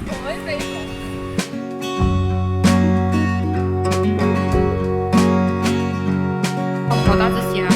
我们这一种。跑到这些啊。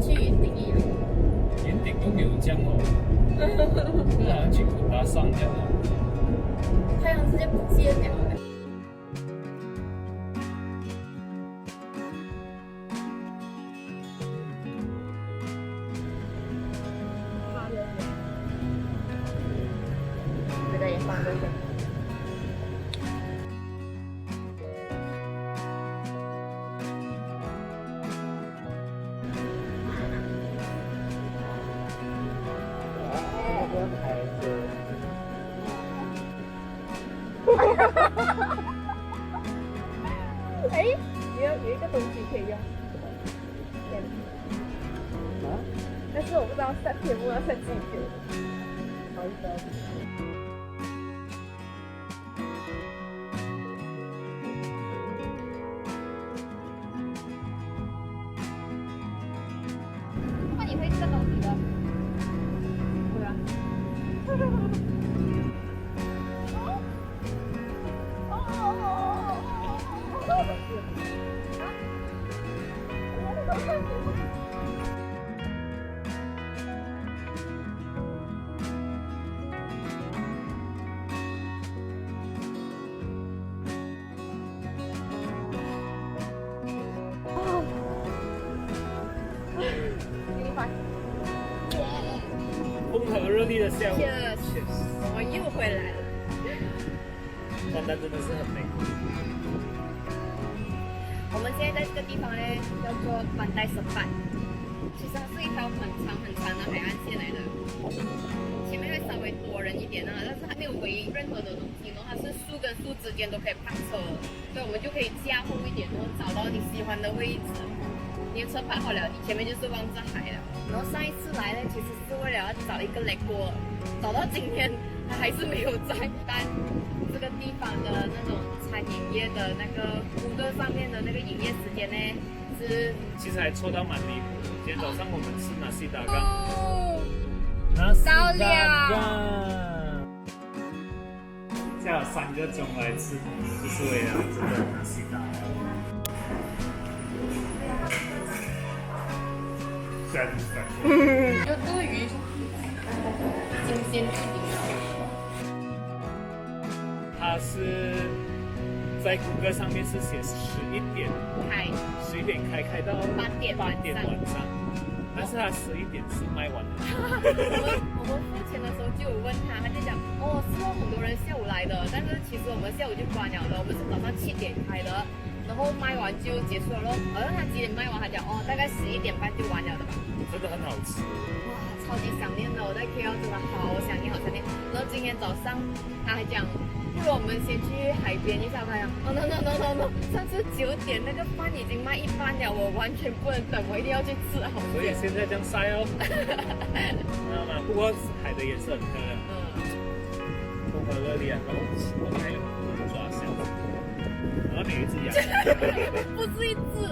去云顶一样。云顶都没有这样哦，就好像去古巴山这样哦。太阳直接不见了。这个也放这个。哎，有一个东西可以用，但是我不知道上节目要上几久。好意思。那你会这个东西的？会啊。风和日丽的下午，我们又回来了。关丹真的是很美。我们现在在这个地方呢，叫做班代什班。其实它是一条很长很长的海岸线来的，前面会稍微多人一点啊，但是它没有围任何的东西，然后它是树跟树之间都可以泊车，所以我们就可以架后一点，然后找到你喜欢的位置。你的车泊好了，你前面就是望着海了。然后上一次来呢，其实是为了要找一个雷锅，找到今天它还是没有在。但这个地方的那种餐饮业的那个Google上面的那个营业时间呢，是其实还错到蛮离谱的。今天早上我们吃纳西达干，到了，加了3个钟来吃，就是为了这个纳西达干。有多鱼，新鲜度它是在谷歌上面是写11点开到8点晚上，但是它11点是卖完的。我们付钱的时候就有问他，他就讲哦，是有很多人下午来的，但是其实我们下午就关了的，我们是早上7点开的，然后卖完就结束了咯。好像他几点卖完，他讲哦，大概11点半就完了的吧。真的很好吃。哇，超级想念的，我在 KL 真的好想念，好想念。然后今天早上他还讲，不如我们先去海边一下。他讲哦 no， 上次9点那个饭已经卖一半了，我完全不能等，我一定要去吃好。所以现在这样晒哦，知道吗？不过海的颜色很漂亮，风和日丽啊。然后我们还有抓小子，然后有一只羊，不是一只。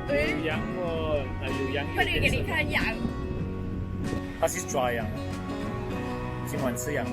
有羊哦，有羊。快点给你看羊。它是抓羊，今晚吃羊肉。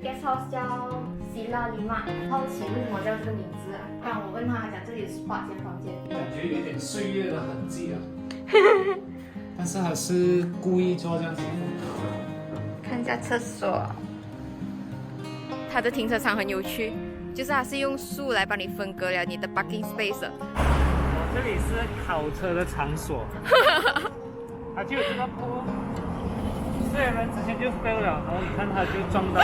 guest house 叫希拉里玛，好奇为什么叫这个名字啊？刚我问他，他讲这里是8间房间，感觉有点岁月的痕迹啊。但是他是故意做这样子。看一下厕所，它的停车场很有趣，就是它是用树来帮你分割了你的 parking space。这里是烤车的场所，它就有这个坡。对，人之前就飞不了，然后你看他就撞到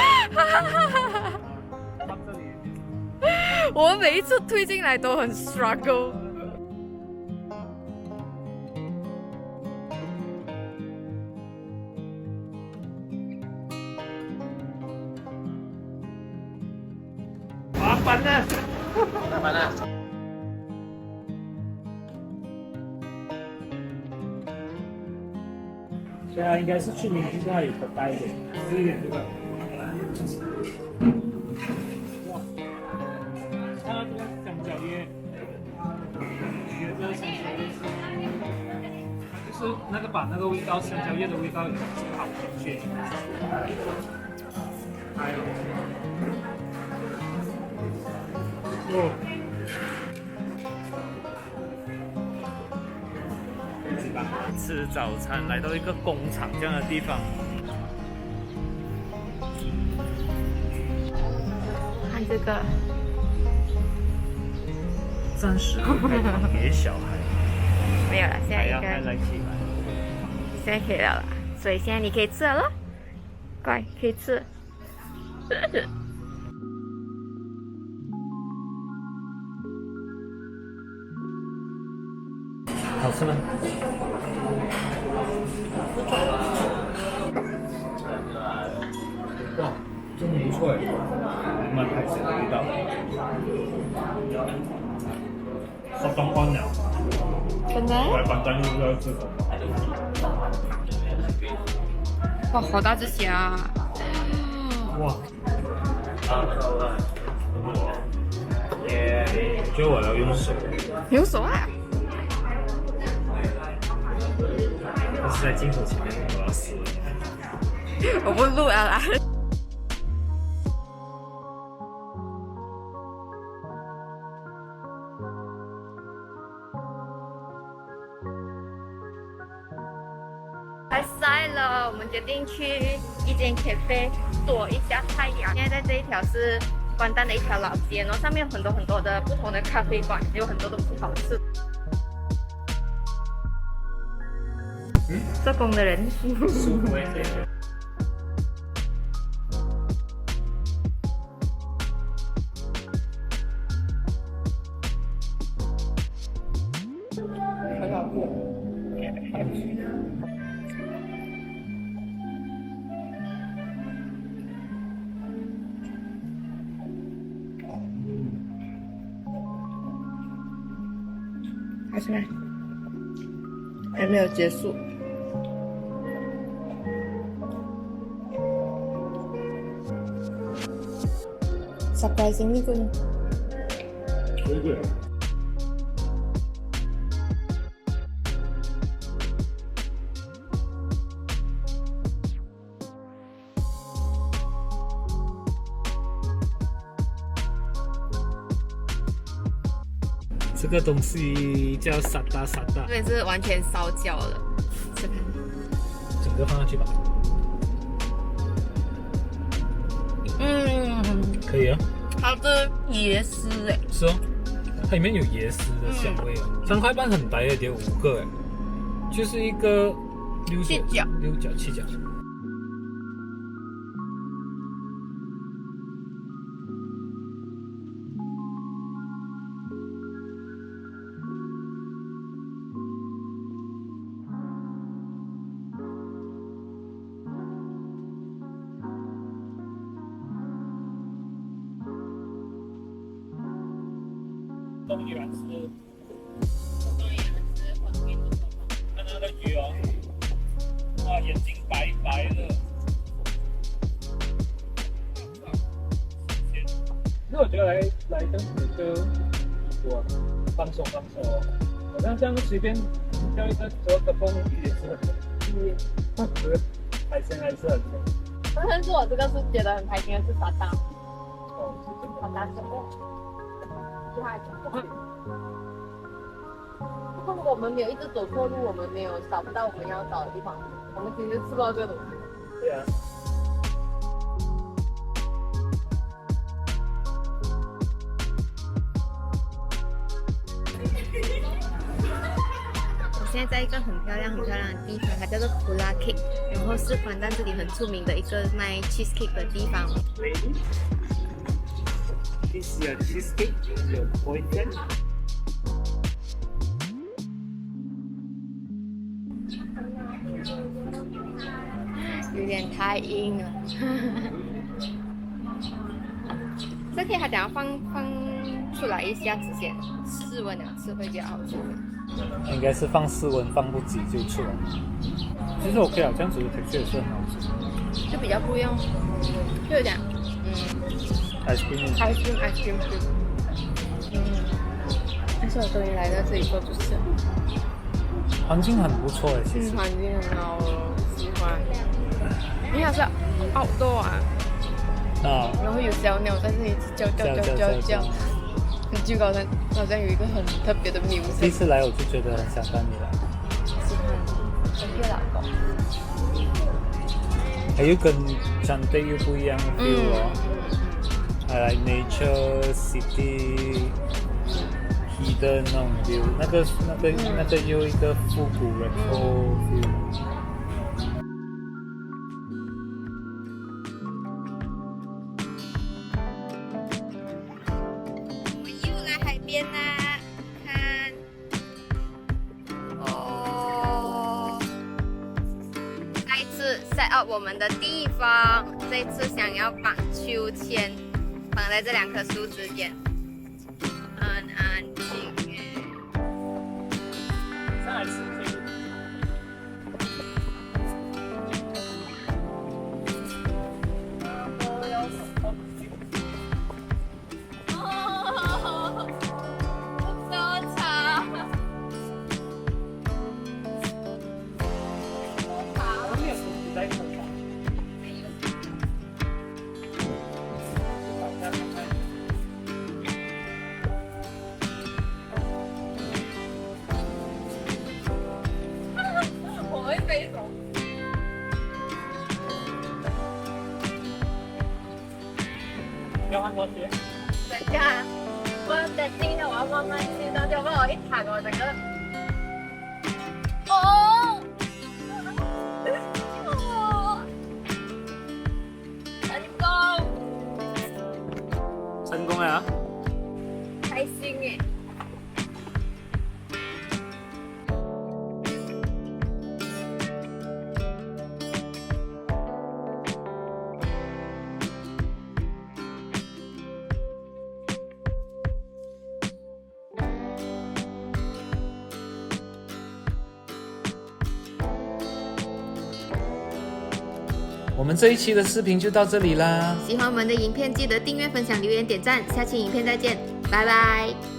到这里。我们每一次推进来都很 struggle。麻烦了，麻烦了。现在应该是去明星那里可待一点，吃一点这个。哇，看到这个香蕉叶，觉得香蕉叶就是那个把那个味道，香蕉叶的味道跑进去。还有，哦。吃早餐，来到一个工厂这样的地方。看这个，暂时不开放给小孩。没有了，现在还要应该来起来。现在可以了啦，所以现在你可以吃了咯，乖，可以吃。好吃吗？哇，真的不错哎，蛮海鲜的味道。烧当官了，真的？来班单又要吃什么？哇，好大只虾！哇！我觉得我要用手，用手啊！但是在镜头前面我要死了。我不录了啦。太晒了，我们决定去一间 cafe 躲一下太阳。现在在这一条是关丹的一条老街，然后上面有很多的不同的咖啡馆，有很多东西好吃。做工的人。舒服哎，这个。很好吃。好吃吗？还没有结束。Surprisingly good. Very good. 这个东西叫沙达沙达，这边是完全烧焦了，吃看。整个放上去吧。可以啊。它的椰丝哎，是哦，它里面有椰丝的香味哦。3块半很白的，得有5个哎，就是一个七角。东原是，看那个鱼哦，哇，眼睛白白的。其实我觉得来这里就我放松放松哦，好像这样随便钓一个做个凤鱼也是很多，海鲜还是很多。但是我这个是觉得很开心的是沙达，哦，是真的。沙达什么？厉害！如果我们没有一直走错路，我们没有找不到我们要找的地方，我们其实吃不到这个东西。对啊。现在在一个很漂亮的地方，它叫做 Kula Cake， 然后是关丹这里很出名的一个卖 cheesecake 的地方。 Lady, this is your cheesecake, your boyfriend. 有点太硬了。这可以还等下放出来一下子先，室温2次会比较好吃。应该是放室温，放不急就出来。其实 OK 啊，这样子的 texture 也是很好吃。就比较不用，就有点ice cream。但是我终于来到这里做主持人。环境很不错哎，其实。环境很好哦，喜欢。因为它是outdoor啊，然后有小鸟在这里叫，很就好像有一个很特别的 music。第一次来我就觉得很想带你来。喜欢，跟月老公。还有跟长地又不一样的 feel 哦。I like nature, city, hidden 那种 view， 那个又一个复古retro feel。边啦，看，哦，再一次 set up 我们的地方，这一次想要绑秋千，绑在这2棵树之间，很安静耶。上来吃可以。要换拖鞋？等一下，我等今天我要慢慢去，到时候我一躺，我整个，哦成功了。开心耶！我们这一期的视频就到这里啦。喜欢我们的影片，记得订阅、分享、留言、点赞。下期影片再见，拜拜。